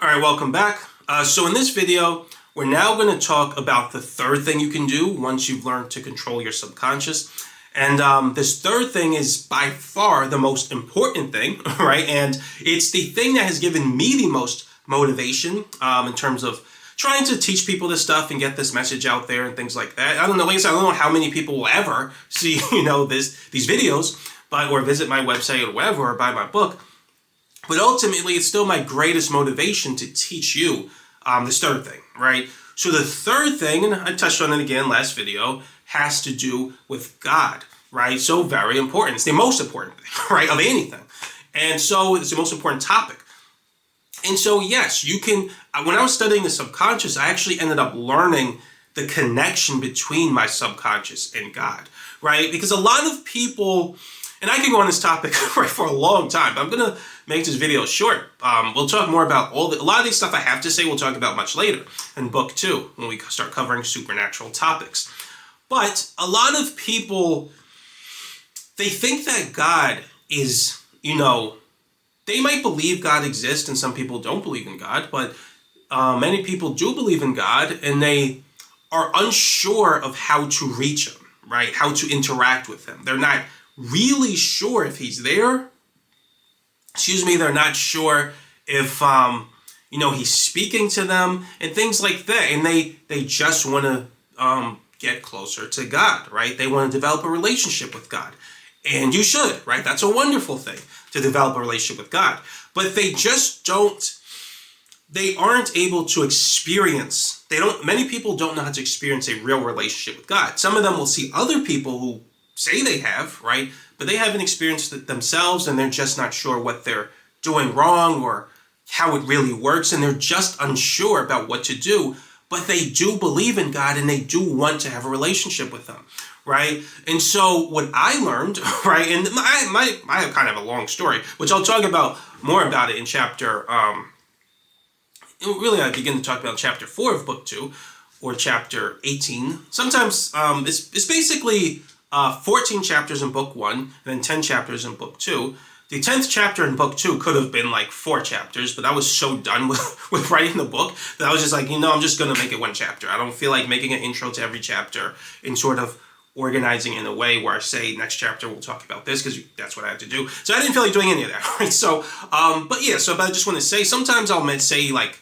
All right, welcome back. So in this video, we're now going to talk about the third thing you can do once you've learned to control your subconscious. And this third thing is by far the most important thing, right? And it's the thing that has given me the most motivation in terms of trying to teach people this stuff and get this message out there and things like that. I don't know, like I said, I don't know how many people will ever see, these videos, or visit my website or whatever, or buy my book. But ultimately, it's still my greatest motivation to teach you this third thing, right? So the third thing, and I touched on it again last video, has to do with God, right? So very important. It's the most important thing, right, of anything. And so it's the most important topic. And so, yes, you can, when I was studying the subconscious, I actually ended up learning the connection between my subconscious and God, right? Because a lot of people, and I can go on this topic for a long time, but I'm going to make this video short. We'll talk more about a lot of these stuff I have to say, we'll talk about much later in book 2 when we start covering supernatural topics. But a lot of people, they think that God is, they might believe God exists, and some people don't believe in God, but many people do believe in God, and they are unsure of how to reach him, right? How to interact with him. They're not really sure if he's there. They're not sure if, he's speaking to them and things like that. And they just want to get closer to God, right? They want to develop a relationship with God. And you should, right? That's a wonderful thing, to develop a relationship with God. But they aren't able to experience, many people don't know how to experience a real relationship with God. Some of them will see other people who say they have, right? But they haven't experienced it themselves, and they're just not sure what they're doing wrong or how it really works, and they're just unsure about what to do. But they do believe in God, and they do want to have a relationship with him, right? And so what I learned, right, and I have kind of a long story, which I'll talk about more about it in chapter, really I begin to talk about chapter 4 of book 2, or chapter 18. Sometimes it's basically 14 chapters in book 1, and then 10 chapters in book 2. The 10th chapter in book 2 could have been like 4 chapters, but I was so done with writing the book that I was just like, I'm just going to make it 1 chapter. I don't feel like making an intro to every chapter and sort of organizing in a way where I say next chapter we'll talk about this, because that's what I have to do. So I didn't feel like doing any of that, right? So, but I just want to say, sometimes I'll say like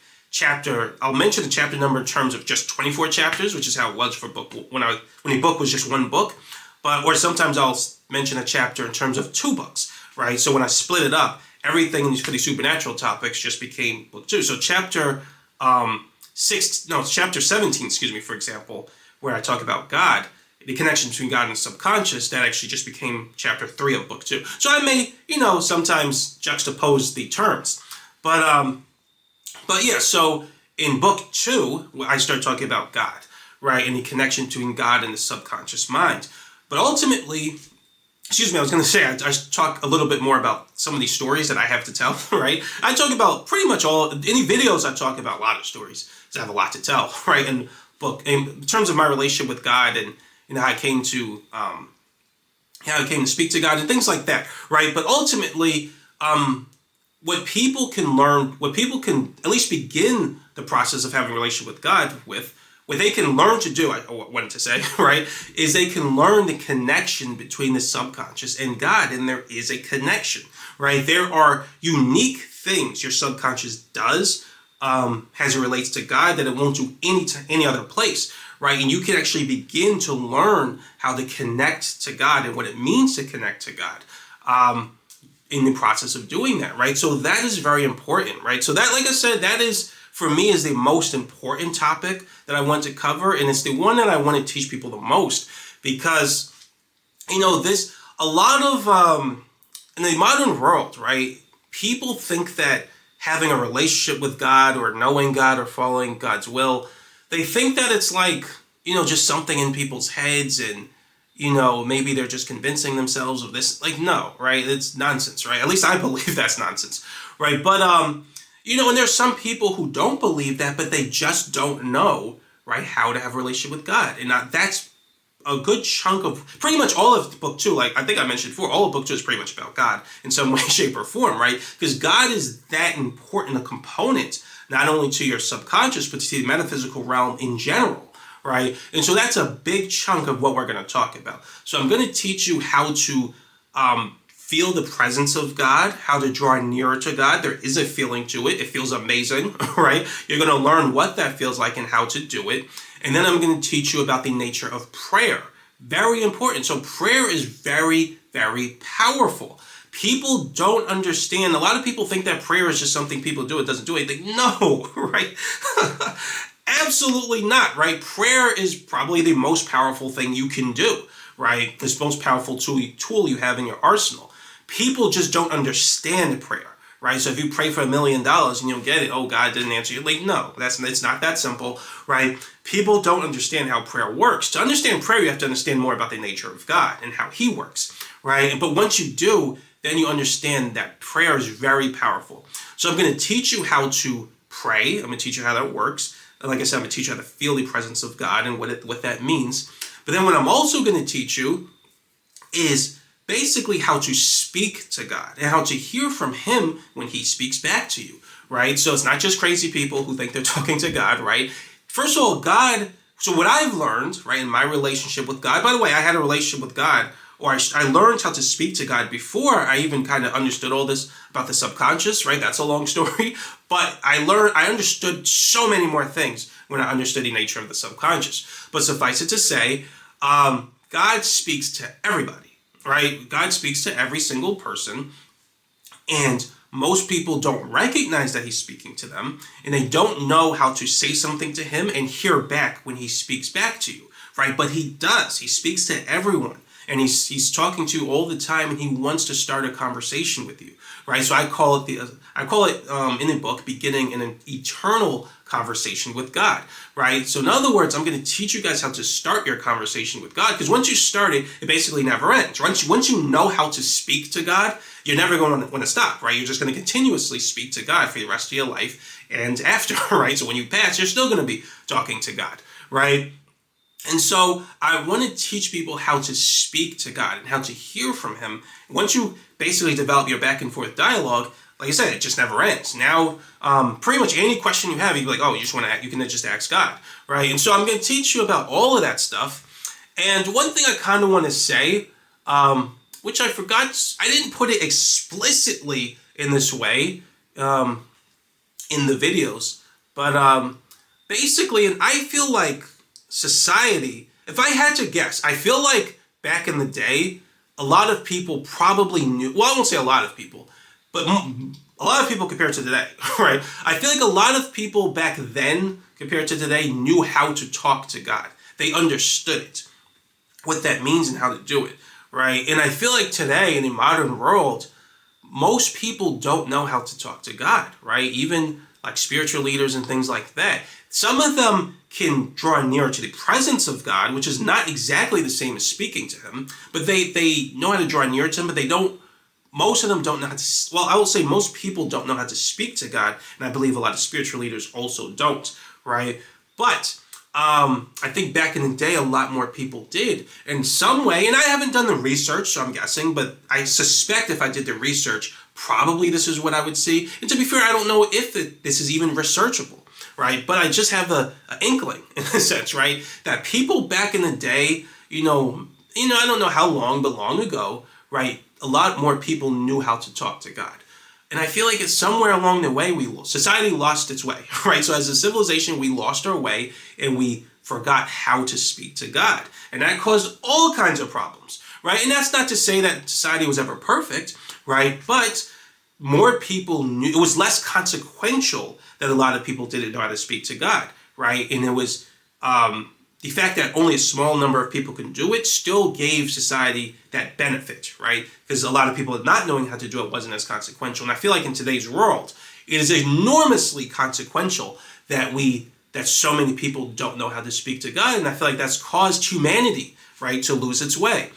I'll mention the chapter number in terms of just 24 chapters, which is how it was for book when the book was just 1 book. Or sometimes I'll mention a chapter in terms of 2 books, right? So when I split it up, everything for the supernatural topics just became book 2. So chapter 17, for example, where I talk about God, the connection between God and the subconscious, that actually just became chapter 3 of book 2. So I may, sometimes juxtapose the terms. But yeah, so in book 2, I start talking about God, right? And the connection between God and the subconscious mind. But ultimately, I was going to say, I talk a little bit more about some of these stories that I have to tell, right? I talk about pretty much any videos I talk about a lot of stories, because I have a lot to tell, right? And in terms of my relationship with God, and how I came to speak to God and things like that, right? But ultimately, what people can at least begin the process of having a relationship with God with, what they can learn to do, I wanted to say, right, is they can learn the connection between the subconscious and God, and there is a connection, right? There are unique things your subconscious does as it relates to God that it won't do any other place, right? And you can actually begin to learn how to connect to God and what it means to connect to God in the process of doing that, right? So that is very important, right? So that, like I said, that is, for me, is the most important topic that I want to cover, and it's the one that I want to teach people the most, because, in the modern world, right, people think that having a relationship with God, or knowing God, or following God's will, they think that it's like, just something in people's heads, and, maybe they're just convincing themselves of this. Like, no, right? It's nonsense, right? At least I believe that's nonsense, right? But, and there's some people who don't believe that, but they just don't know, right, how to have a relationship with God. And that's a good chunk of pretty much all of book 2. Like I think I mentioned before, all of book 2 is pretty much about God in some way, shape, or form, right? Because God is that important a component, not only to your subconscious, but to the metaphysical realm in general, right? And so that's a big chunk of what we're going to talk about. So I'm going to teach you how to feel the presence of God, how to draw nearer to God. There is a feeling to it. It feels amazing, right? You're going to learn what that feels like and how to do it. And then I'm going to teach you about the nature of prayer. Very important. So prayer is very, very powerful. People don't understand. A lot of people think that prayer is just something people do. It doesn't do anything. No, right? Absolutely not, right? Prayer is probably the most powerful thing you can do, right? This most powerful tool you have in your arsenal. People just don't understand prayer, right? So if you pray for $1 million and you'll get it, oh, God didn't answer you. Like, no, it's not that simple, right? People don't understand how prayer works. To understand prayer, you have to understand more about the nature of God and how he works, right? But once you do, then you understand that prayer is very powerful. So I'm going to teach you how to pray. I'm going to teach you how that works. And like I said, I'm going to teach you how to feel the presence of God and what that means. But then what I'm also going to teach you is basically how to speak to God and how to hear from him when he speaks back to you, right? So it's not just crazy people who think they're talking to God, right? First of all, God, so what I've learned, right, in my relationship with God, by the way, I had a relationship with God, or I learned how to speak to God before I even kind of understood all this about the subconscious, right? That's a long story. But I understood so many more things when I understood the nature of the subconscious. But suffice it to say, God speaks to everybody, right? God speaks to every single person. And most people don't recognize that he's speaking to them. And they don't know how to say something to him and hear back when he speaks back to you, right? But he does. He speaks to everyone. And he's talking to you all the time, and he wants to start a conversation with you, right? So I call it in the book beginning an eternal conversation with God, right? So in other words, I'm going to teach you guys how to start your conversation with God, because once you start it, it basically never ends. Once you know how to speak to God, you're never going to want to stop, right? You're just going to continuously speak to God for the rest of your life and after, right? So when you pass, you're still going to be talking to God, right? And so I want to teach people how to speak to God and how to hear from him. Once you basically develop your back and forth dialogue, like I said, it just never ends. Now, pretty much any question you have, you can be like, oh, you can just ask God, right? And so I'm going to teach you about all of that stuff. And one thing I kind of want to say, which I forgot, I didn't put it explicitly in this way in the videos, but basically, and I feel like society, if I had to guess, I feel like back in the day, a lot of people probably knew, well, I won't say a lot of people, but a lot of people compared to today, right? I feel like a lot of people back then compared to today knew how to talk to God. They understood it, what that means and how to do it, right? And I feel like today in the modern world, most people don't know how to talk to God, right? Even like spiritual leaders and things like that. Some of them can draw nearer to the presence of God, which is not exactly the same as speaking to him, but they know how to draw near to him, but most of them don't know how to, well, I will say most people don't know how to speak to God, and I believe a lot of spiritual leaders also don't, right? But I think back in the day, a lot more people did in some way, and I haven't done the research, so I'm guessing, but I suspect if I did the research, probably this is what I would see. And to be fair, I don't know if this is even researchable, right? But I just have an inkling, in a sense, right? That people back in the day, I don't know how long, but long ago, right? A lot more people knew how to talk to God. And I feel like it's somewhere along the way society lost its way, right? So as a civilization, we lost our way and we forgot how to speak to God. And that caused all kinds of problems, right? And that's not to say that society was ever perfect, right? But more people knew, it was less consequential that a lot of people didn't know how to speak to God, right? And it was the fact that only a small number of people can do it still gave society that benefit, right? Because a lot of people not knowing how to do it wasn't as consequential. And I feel like in today's world, it is enormously consequential that so many people don't know how to speak to God. And I feel like that's caused humanity, right, to lose its way.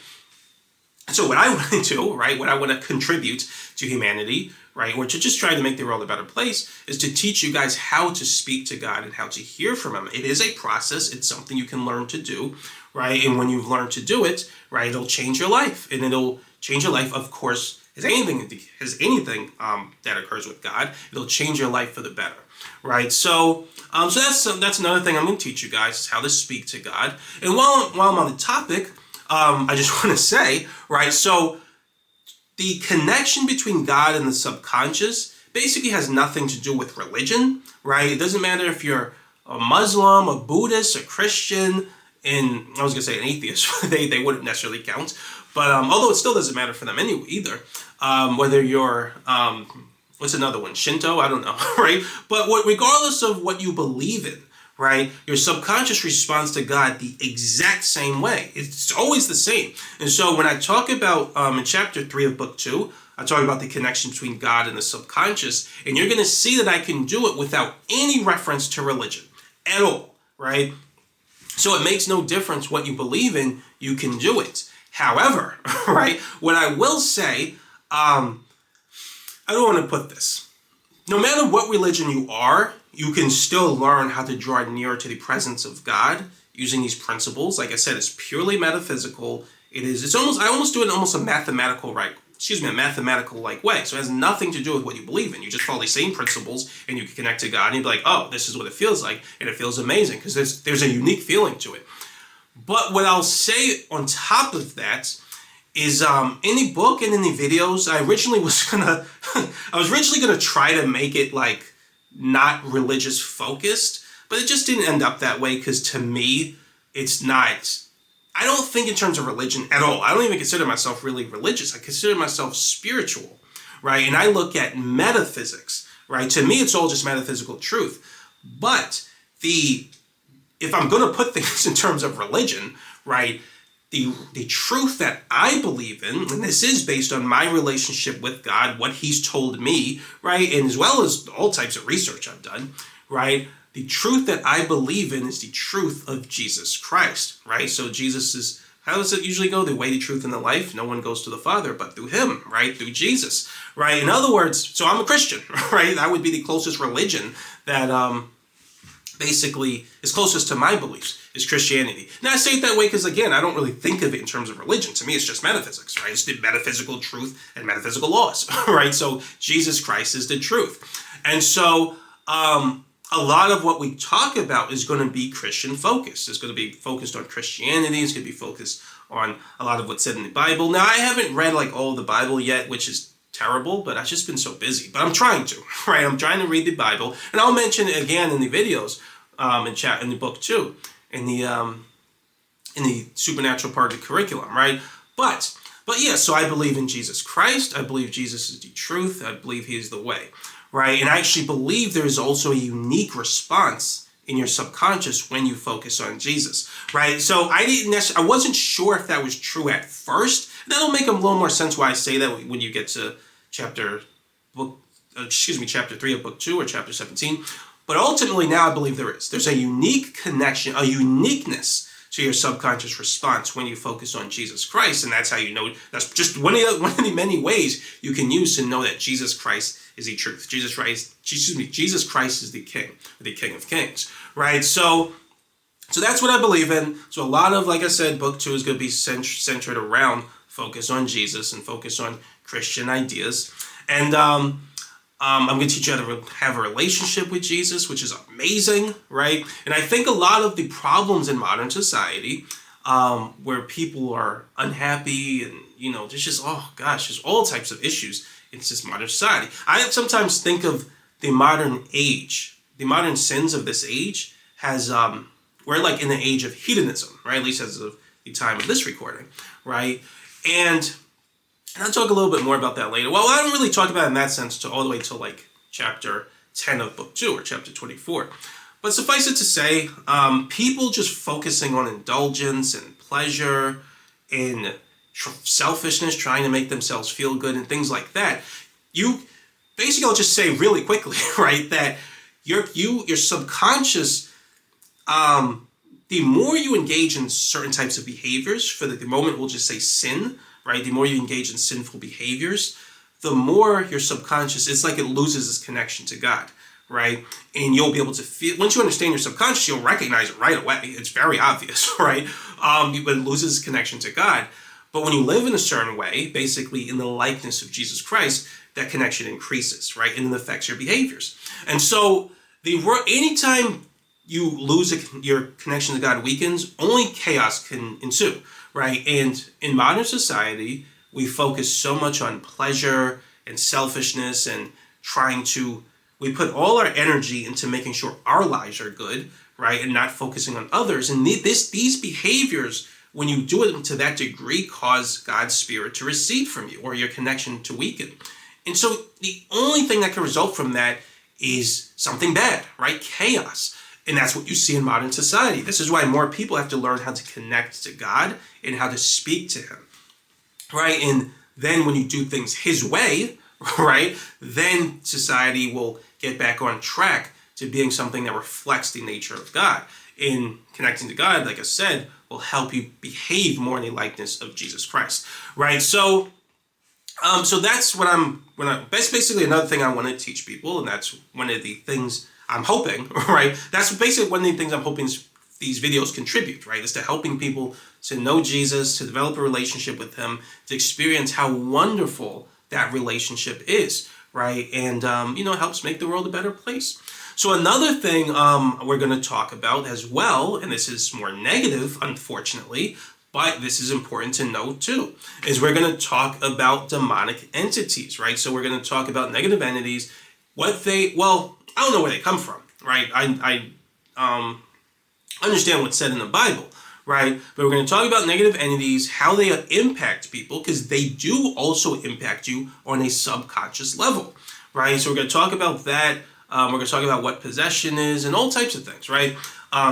So what I want to do, right, what I want to contribute to humanity, right, or to just try to make the world a better place, is to teach you guys how to speak to God and how to hear from him. It is a process. It's something you can learn to do, right? And when you've learned to do it, right, it'll change your life. And it'll change your life, of course, as anything that occurs with God, it'll change your life for the better. right? So that's another thing I'm going to teach you guys is how to speak to God. And while I'm on the topic, I just want to say, right? So the connection between God and the subconscious basically has nothing to do with religion, right? It doesn't matter if you're a Muslim, a Buddhist, a Christian, and I was going to say an atheist. they wouldn't necessarily count. But although it still doesn't matter for them anyway either. Whether you're, what's another one? Shinto? I don't know, right? But regardless of what you believe in, right? Your subconscious responds to God the exact same way. It's always the same. And so when I talk about, in chapter 3 of book 2, I talk about the connection between God and the subconscious, and you're going to see that I can do it without any reference to religion at all, right? So it makes no difference what you believe in, you can do it. However, right, what I will say, I don't want to put this. No matter what religion you are, you can still learn how to draw nearer to the presence of God using these principles. Like I said, it's purely metaphysical. I almost do it in almost a mathematical like way. So it has nothing to do with what you believe in. You just follow the same principles and you can connect to God and you'd be like, oh, this is what it feels like. And it feels amazing because there's a unique feeling to it. But what I'll say on top of that is in the book and in the videos, I was originally gonna try to make it like not religious focused, but it just didn't end up that way because to me, it's not. I don't think in terms of religion at all. I don't even consider myself really religious. I consider myself spiritual, right? And I look at metaphysics, right? To me, it's all just metaphysical truth. But if I'm going to put things in terms of religion, right, the truth that I believe in, and this is based on my relationship with God, what he's told me, right, and as well as all types of research I've done, right, the truth that I believe in is the truth of Jesus Christ, right? So Jesus is, how does it usually go? The way, the truth, and the life. No one goes to the Father but through him, right? Through Jesus, right? In other words, so I'm a Christian, right? That would be the closest religion that basically is closest to my beliefs is Christianity. Now I say it that way because again, I don't really think of it in terms of religion. To me, it's just metaphysics, right? It's the metaphysical truth and metaphysical laws, right? So Jesus Christ is the truth. And so a lot of what we talk about is going to be Christian focused. It's going to be focused on Christianity. It's going to be focused on a lot of what's said in the Bible. Now, I haven't read like all of the Bible yet, which is terrible, but I've just been so busy. But I'm trying to, right? I'm trying to read the Bible, and I'll mention it again in the videos, in the book too, in the supernatural part of the curriculum, right? But yeah, so I believe in Jesus Christ. I believe Jesus is the truth. I believe he is the way, right? And I actually believe there is also a unique response in your subconscious when you focus on Jesus, right? So I wasn't sure if that was true at first. That'll make a little more sense why I say that when you get to chapter 3 of book 2 or chapter 17. But ultimately now I believe there's a unique connection, a uniqueness to your subconscious response when you focus on Jesus Christ. And that's how you know, that's just one of the many ways you can use to know that Jesus Christ is the truth. Jesus Christ is the King of Kings, right? So that's what I believe in. So a lot of, like I said, book 2 is going to be centered around focus on Jesus and focus on Christian ideas. And I'm going to teach you how to have a relationship with Jesus, which is amazing, right? And I think a lot of the problems in modern society, where people are unhappy and, there's just, there's all types of issues in this modern society. I sometimes think of the modern age, the modern sins of this age we're like in the age of hedonism, right? At least as of the time of this recording, right? And I'll talk a little bit more about that later. Well, I don't really talk about it in that sense all the way to like chapter 10 of book 2 or chapter 24. But suffice it to say, people just focusing on indulgence and pleasure and selfishness, trying to make themselves feel good and things like that. I'll just say really quickly, right, that your subconscious, the more you engage in certain types of behaviors, for the moment we'll just say sin, right? The more you engage in sinful behaviors, the more your subconscious, it's like it loses its connection to God, right? And you'll be able to feel, once you understand your subconscious, you'll recognize it right away. It's very obvious, right? But it loses its connection to God. But when you live in a certain way, basically in the likeness of Jesus Christ, that connection increases, right? And it affects your behaviors. And so Anytime you lose your connection to God weakens, only chaos can ensue, right? And in modern society, we focus so much on pleasure and selfishness and we put all our energy into making sure our lives are good, right? And not focusing on others. And these behaviors, when you do it to that degree, cause God's spirit to recede from you or your connection to weaken. And so the only thing that can result from that is something bad, right? Chaos. And that's what you see in modern society. This is why more people have to learn how to connect to God and how to speak to him, right? And then when you do things his way, right, then society will get back on track to being something that reflects the nature of God. In connecting to God, like I said, will help you behave more in the likeness of Jesus Christ, right? So that's that's basically another thing I want to teach people, and that's one of the things I'm hoping, right? That's basically one of the things I'm hoping these videos contribute, right? Is to helping people to know Jesus, to develop a relationship with him, to experience how wonderful that relationship is, right? And, helps make the world a better place. So another thing we're going to talk about as well, and this is more negative, unfortunately, but this is important to know too, is we're going to talk about demonic entities, right? So we're going to talk about negative entities, I don't know where they come from, right? I understand what's said in the Bible, right? But we're going to talk about negative entities, how they impact people, because they do also impact you on a subconscious level, right? So we're going to talk about that. We're going to talk about what possession is and all types of things, right?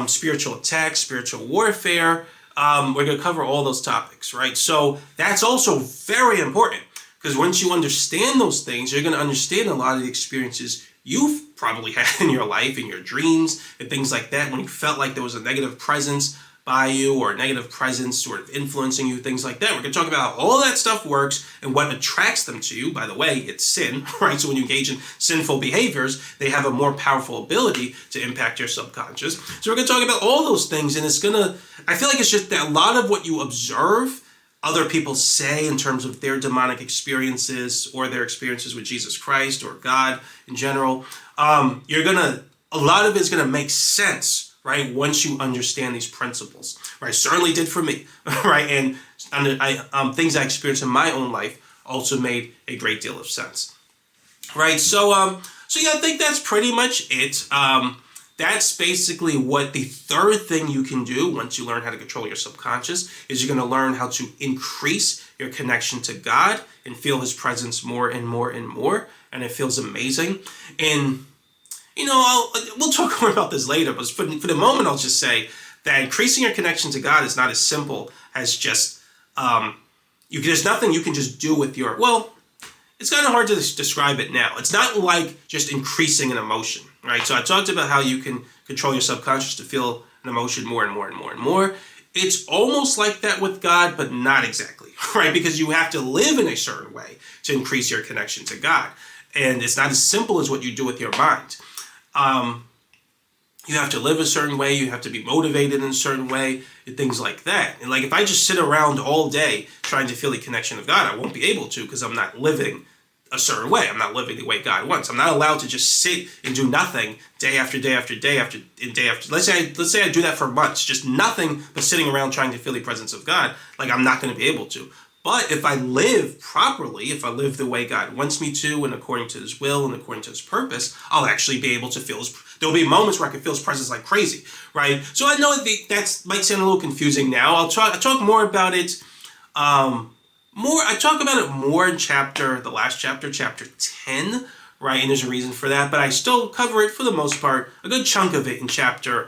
Spiritual attacks, spiritual warfare. We're going to cover all those topics, right? So that's also very important, because once you understand those things, you're going to understand a lot of the experiences you've probably had in your life, in your dreams, and things like that, when you felt like there was a negative presence by you or a negative presence sort of influencing you, things like that. We're going to talk about how all that stuff works and what attracts them to you. By the way, it's sin, right? So when you engage in sinful behaviors, they have a more powerful ability to impact your subconscious. So we're going to talk about all those things, and I feel like it's just that a lot of what you observe other people say in terms of their demonic experiences or their experiences with Jesus Christ or God in general, a lot of it's going to make sense, right, once you understand these principles, right? Certainly did for me, right? And things I experienced in my own life also made a great deal of sense, right? So yeah, I think that's pretty much it. That's basically what the third thing you can do once you learn how to control your subconscious is. You're going to learn how to increase your connection to God and feel his presence more and more and more. And it feels amazing. And, we'll talk more about this later, but for the moment, I'll just say that increasing your connection to God is not as simple as just, there's nothing you can just do with it's kind of hard to describe it now. It's not like just increasing an emotion, right? So I talked about how you can control your subconscious to feel an emotion more and more and more and more. It's almost like that with God, but not exactly, right? Because you have to live in a certain way to increase your connection to God. And it's not as simple as what you do with your mind. You have to live a certain way. You have to be motivated in a certain way and things like that. And like if I just sit around all day trying to feel the connection of God, I won't be able to, because I'm not living a certain way. I'm not living the way God wants. I'm not allowed to just sit and do nothing day after day after day after day after. Let's say I do that for months, just nothing but sitting around trying to feel the presence of God. Like I'm not going to be able to. But if I live properly, if I live the way God wants me to and according to his will and according to his purpose, I'll actually be able to feel there'll be moments where I can feel his presence like crazy, right? So I know that might sound a little confusing now. I'll talk more about it. I talk about it more in the last chapter, chapter 10, right? And there's a reason for that, but I still cover it for the most part, a good chunk of it in chapter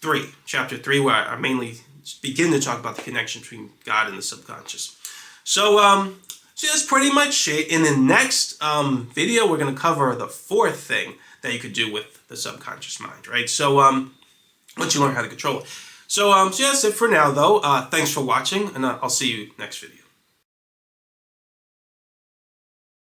3, where I mainly begin to talk about the connection between God and the subconscious. So that's pretty much it. In the next video, we're going to cover the fourth thing that you could do with the subconscious mind, right? So once you learn how to control it. So yeah, that's it for now, though. Thanks for watching, and I'll see you next video.